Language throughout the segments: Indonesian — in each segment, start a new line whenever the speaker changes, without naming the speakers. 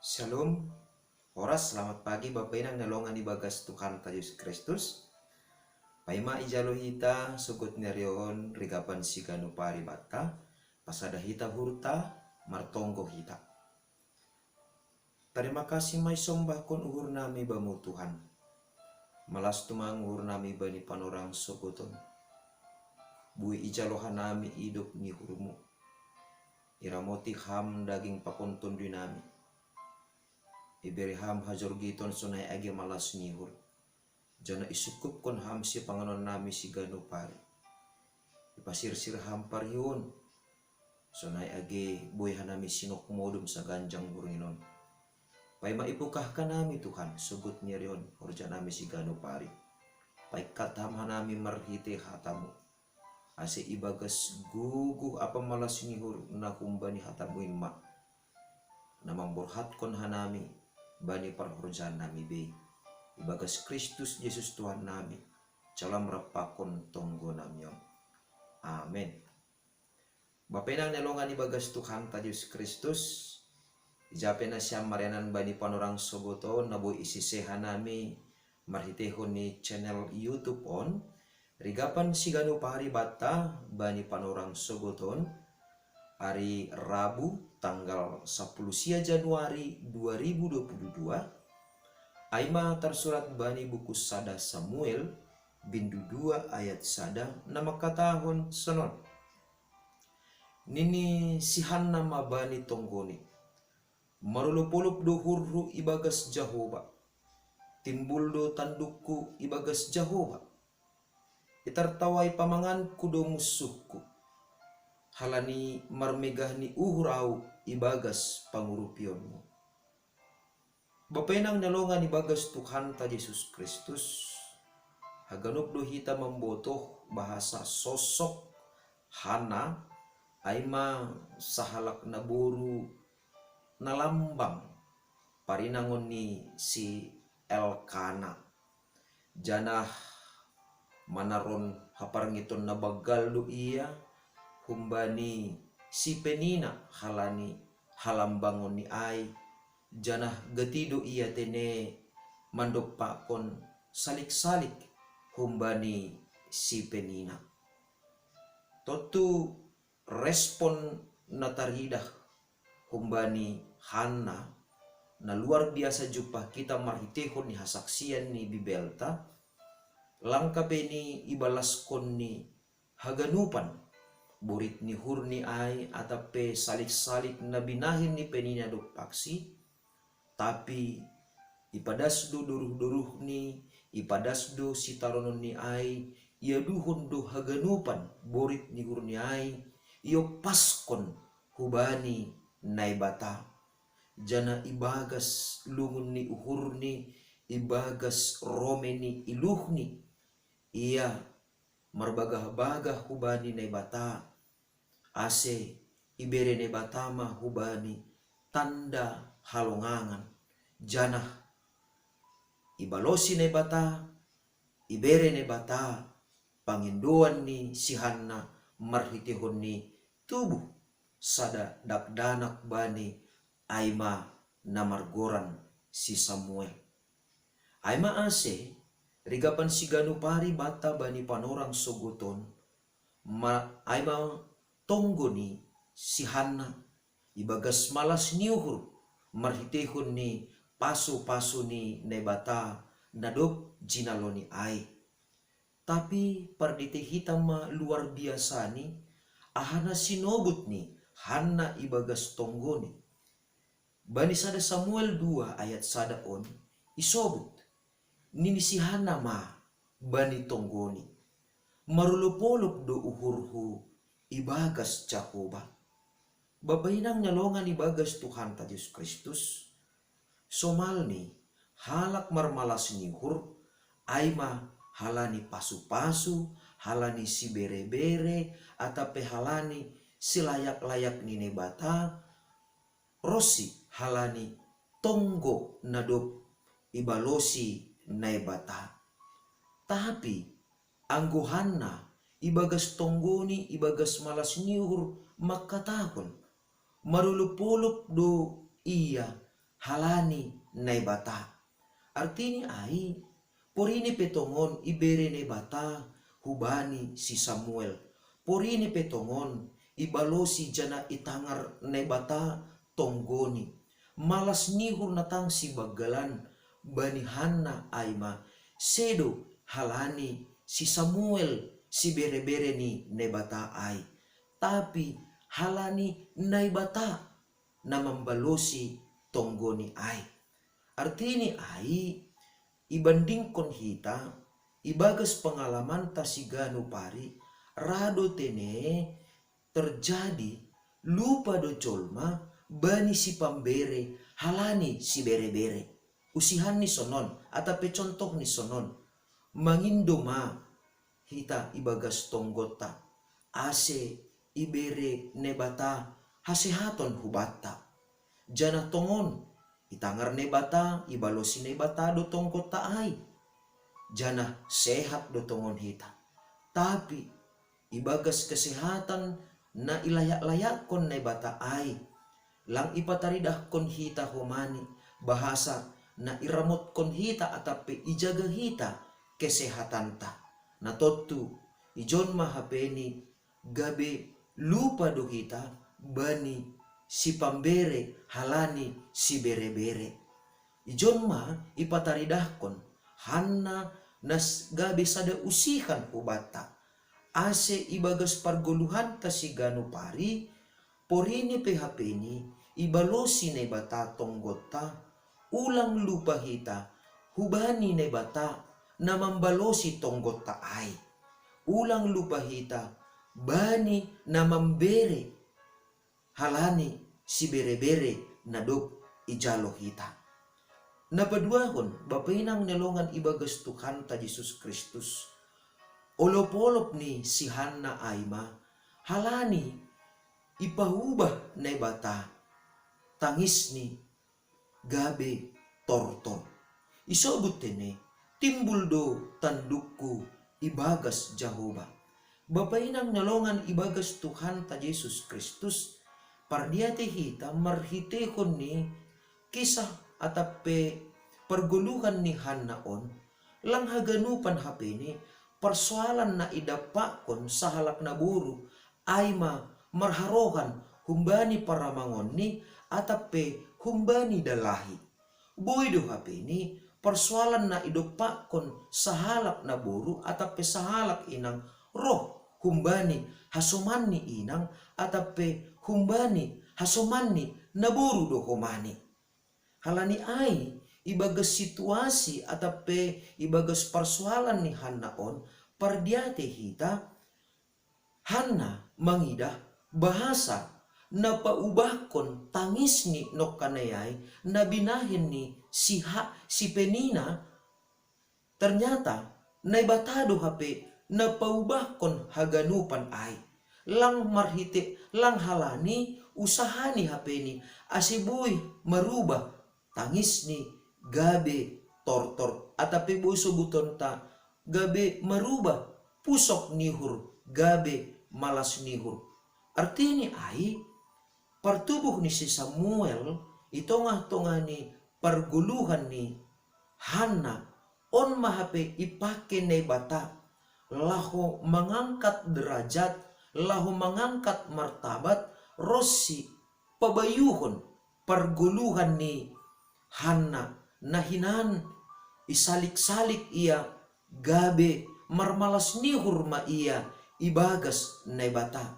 Shalom, oras selamat pagi Bapak Inang nalongan di bagas Tuhan Yesus Kristus. Paima ijalo hita sugut nerion rigapan siganu pari bata pasada hita hurta martonggo hita. Terima kasih mai sombah kon uhur nami bamu Tuhan. Malas tumang uhur nami bani panorang sogoton. Bui ijalo hanami hidup ni hurmu. Iramoti ham daging pakonton dinami. Iberi ham hajor giton sunai age malas nihur. Jana isukup kon ham si panganon nami si ganu pari. Ipasir-sir ham pariun. Sunai age boy hanami sinok modum sa ganjang buringon. Pai maipukah ka nami Tuhan sugut nyerion horja nami si ganu pari. Pai katam hanami marhite hatamu. Ase ibagas guguh apa malas nihur na kumbani hatamu imma. Namang borhat kon hanami bani parhorjaan nami be. Ibagas Kristus Yesus Tuhan nami. Calam rapakon tonggo namyon. Amin. Bapenang nelongan ibagas Tuhan Yesus Kristus. Ijape na siya marianan bani panorang soboto nabo isisehan nami marhitehon ni channel YouTube on. Rigapan sigano pahari bata bani panorang soboton. Hari Rabu tanggal 10 Januari 2022. Aima tersurat bani buku Sada Samuel bindu 2 ayat sada nama katahon senon. Nini sihan nama bani tonggoni. Marulupulup do hurru ibagas Jahoba. Timbul do tandukku ibagas Jahoba. Itartawai pamanganku do musuhku. Halani marmegah ni uhurau ibagas pangurupionmu. Bapenang nalongan ibagas Tuhan ta Yesus Kristus. Haganop do hita membotoh bahasa sosok hana aima sahalak naboru nalambang parinangon ni si Elkana. Janah manaron haparangiton nabagal do iya humbani si Penina halani halambangon ni ay janah gatido iya tene mandopakon salik-salik humbani si Penina. Totu respon nataridah humbani Hanna na luar biasa jumpa kita marhitehon ni hasaksian ni bibelta langkape ni ibalaskon ni haganupan burit ni hurni ay atape salik-salik na binahin ni Penina do paksi tapi ipadasdo duruh-duruh ni ipadasdo si taronon ni ay ia duhon do haganupan burit ni hurni ay iyo paskon hubani naibata jana ibagas lungun ni uhurni ibagas romeni iluhni ia marbagah-bagah hubani naibata ase ibere naibata ma hubani tanda halongangan janah ibalosi naibata ibere naibata pangindoan ni sihanna marhitihon ni tubuh sada dakdanak bani aima namargoran si Samuel. Aima ase rigapan siganu pari bata bani panorang sogoton aima tonggoni si Hanna ibagas malas niuhur marhitehon ni pasu-pasu ni nebata nadop jinaloni ai. Tapi pardite hitama luar biasa ni ahana sinobut ni Hanna ibagas tonggoni. Bani sada Samuel 2 ayat sada on isobut nini si Hanna ma bani tonggoni marulupolop do uhurhu ibagas Jahoba. Babainang nyalongan ibagas Tuhan ta Yesus Kristus somalni halak marmalas nihur aima halani pasu-pasu halani si bere-bere atape halani si layak-layak ni nebata rosi halani tonggo nadop ibalosi naibata. Tapi anggohanna ibagas tonggoni ibagas malas niuhur makatahon marulupulup do iya halani nay bata. Artini ai, porini petongon ibere nay bata hubani si Samuel. Porini petongon ibalosi jana itangar nay bata tonggoni. Malas nihur natang si bagalan bani Hanna aima sedo halani si Samuel si bere-bere ni nebata ai. Tapi halani naibata na membalosi tonggoni ai. Artini ai ibandingkon hita ibagas pengalaman tasigano pari rado tene terjadi lupa do jolma bani si pambere halani si bere-bere. Usihan ni sonon atape contoh ni sonon mangindoma hita ibagas tonggota ase ibere nebata hasehaton hubata jana tongon itangar nebata ibalosi nebata do tonggota ai jana sehat do tongon hita. Tapi ibagas kesehatan na ilayak-layak kon nebata ai lang ipataridah kon hita homani bahasa na iramot kon hita atape ijaga hita kesehatan ta. Na totu ijon mahapeni gabe lupa do hita bani si pambere halani si bere-bere. Ijon ma ipataridah kon Hanna nas gabe sada usihan hubata ase ibagas pargoluhan tasigano pari porini PHP-ni ibalosi na bata tonggota ulang lupa hita hubani na bata na mambalosi tonggota ai ulang lupa hita bani na mambere halani si bere-bere na dok ijalo hita. Napaduahon bapainang nelongan ibagas Tuhan ta Jesus Kristus olop-olop ni si Hanna aima halani ipahubah na bata tangis ni gabe tortor. Isobut tene timbul do tandukku ibagas Jehovah. Bapainang nalongan ibagas Tuhan ta Jesus Kristus pardiate hita marhitehon ni kisah atape perguluhan ni Hanna on lang haganupan hapini persoalan na idapakon sa halak na buru aima marharohan humbani paramangon ni atape humbani dalahi. Boydo hapini persoalan na idopakon sa halak na buru atape sa halak inang roh humbani hasumani inang atape humbani hasumani na buru do humani. Halani ai ibagas situasi atape ibagas persoalan ni Hanna on pardiate hita Hanna mangidah bahasa na paubahkon tangis ni nokanayay na binahin ni si Penina ternyata naibatado hape na paubahkon haganupan ay lang marhite lang halani usahani hape ni asibuy marubah tangis ni gabe tortor atape buso buton ta gabe marubah pusok nihur gabe malas nihur. Artini ay partubuh ni si Samuel itongah-tongah ni parguluhan ni Hanna on mahape ipake na bata lahu mangangkat derajat lahu mangangkat martabat rosi pabayuhon parguluhan ni Hanna nahinan isalik-salik ia gabe marmalas nihur ma ia ibagas na bata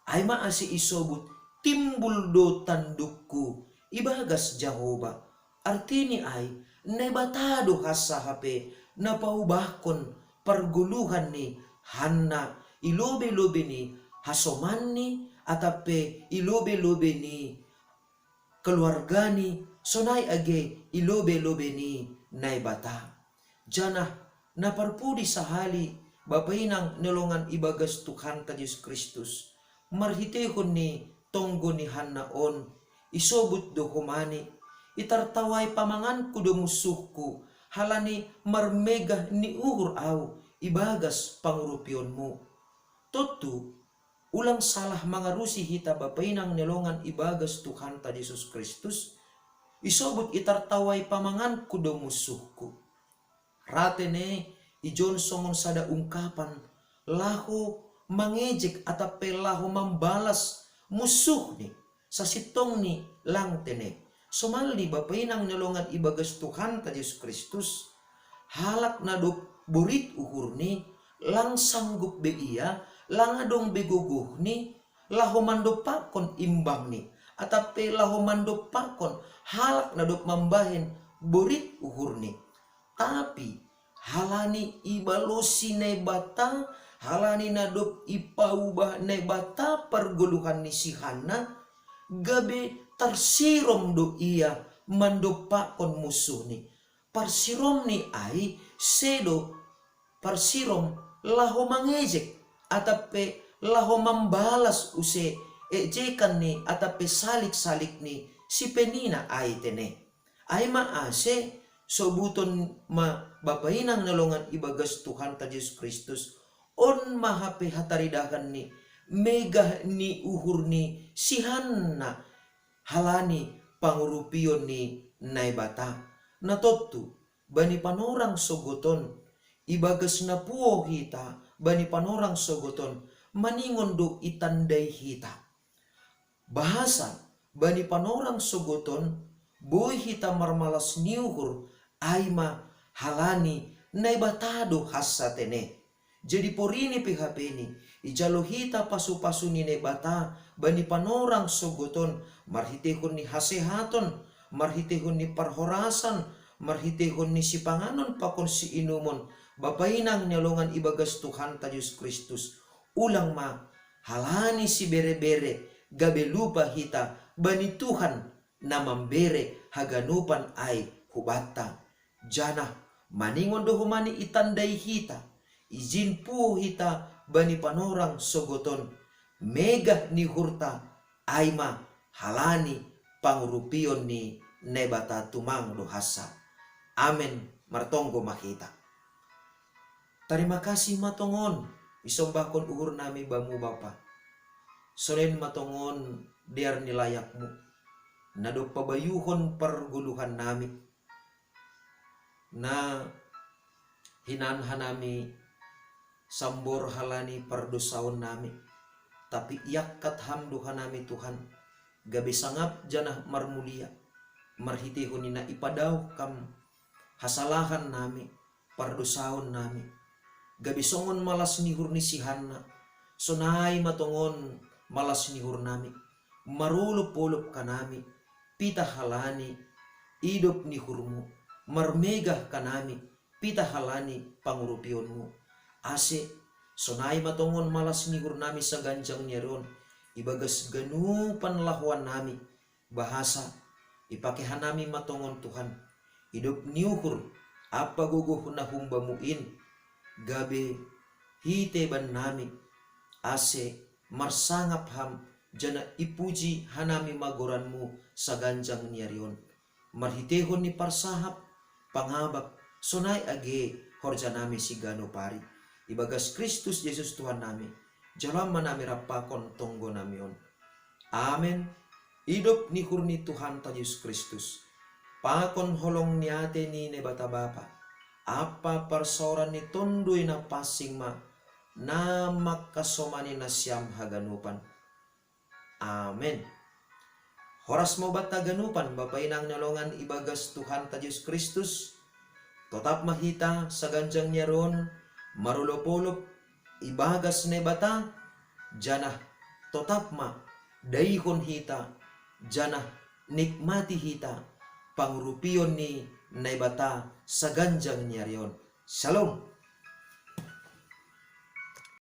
ay maasi isobut timbul do tandukku ibagas Jehovah. Artini ay nebatado hasahape na paubahkon parguluhan ni Hanna ilobe-lobe ni hasoman ni atape ilobe-lobe ni keluarga ni sonay age ilobe-lobe ni naibata. Jana naparpudi sahali bapainang nelongan ibagas Tuhan ta Yesus Kristus marhitehon ni tonggo ni Hanna on isobut do humani itartaway pamangan ku do musuhku halani marmegah ni uhur au ibagas pangurupyon mo. Totu ulang salah mangarusi hita bapainang nelongan ibagas Tuhan ta Yesus Kristus Isobut itartaway pamangan kudo musuhku. Ratene ijon songon sada ungkapan lahu mangejek atape lahu membalas musuh ni sa sitong ni lang tene. Somali bapainang nalongan ibagas Tuhan ta Yesus Kristus halak nadok burit uhur ni lang sanggup be iya lang adong beguguh ni lahu mandopakon imbang ni atape lahu mandopakon halak nadok mambahin burit uhur ni. Tapi halani ibalosi na bata, halani nadop ipaubah na bata perguluhan ni sihana, gabe tarsirom do iya mandopakon musuh ni. Parsirom ni ay sedo parsirom laho mangejek atape laho membalas use ejekan ni atape salik-salik ni si penina ay tene. Ay maase sobuton bapainang nalongan ibagas Tuhan ta Yesus Kristus on mahape hataridakan ni mega ni uhur ni sihanna halani pangurupion ni naibata natottu bani panorang sogoton ibagas na puo hita bani panorang sogoton maningon do itandai hita bahasa bani panorang sogoton boy hita marmalas niuhur aima halani naibatado hasa tene. Jadi porini PHP ini ijalo hita pasu-pasu ni naibata bani panorang sogoton marhitehon ni hasehaton marhitehon ni parhorasan marhitehon ni sipanganon pakon si inumon bapainang nyalongan ibagas Tuhan ta Yesus Kristus ulang ma halani si bere-bere gabe lupa hita bani Tuhan na mambere haganupan ay hubata jana maningon do humani itandai hita izin pu hita bani panorang sogoton mega ni hurta aima halani pangurupion ni nebata tumang do hasa. Amen martonggo makita. Terima kasih matongon isombakon uhur nami bamu bapa solen matongon diar nilayakmu nado pabayuhon perguluhan nami na hinanhan nami sambor halani perdosaon nami tapi iakat hamduhan nami Tuhan gabe sangap janah marmulia marhitihon na ipadaw kam hasalahan nami perdosaon nami gabe songon malas nihur ni sihanna sonai matongon malas nihur nami marulup-ulup kanami pita halani hidup nihurmu marmegah kanami pita halani pangurupionmu ase sonai matongon malas nihur nami sa ganjang nyeron ibagas ganupan lahuan nami bahasa ipakehan nami matongon Tuhan hidup niuhur apa guguh na humbamuin gabe hite ban nami ase marsangap ham jana ipuji hanami magoranmu sa ganjang niarion marhitehon ni parsahap pangabak sonai age horja nami si gano pari ibagas Kristus Yesus Tuhan nami jalan manami rapakon tonggo namion. Amen. Hidup ni hurni Tuhan ta Yesus Kristus pakon holong niate ni nebata bapa apa persoran ni tundui na pasing ma na makasomani na siyam haganupan. Amen. Horas mo ba't taganupan, bapainang nalongan ibagas Tuhan ta Yesus Kristus, totap mahita sa ganjang niya ron, marulopolop, ibagas ne bata, janah totap ma, daihon hita, janah nikmati hita, pangurupion ni naibata sa ganjang niya ron. Shalom.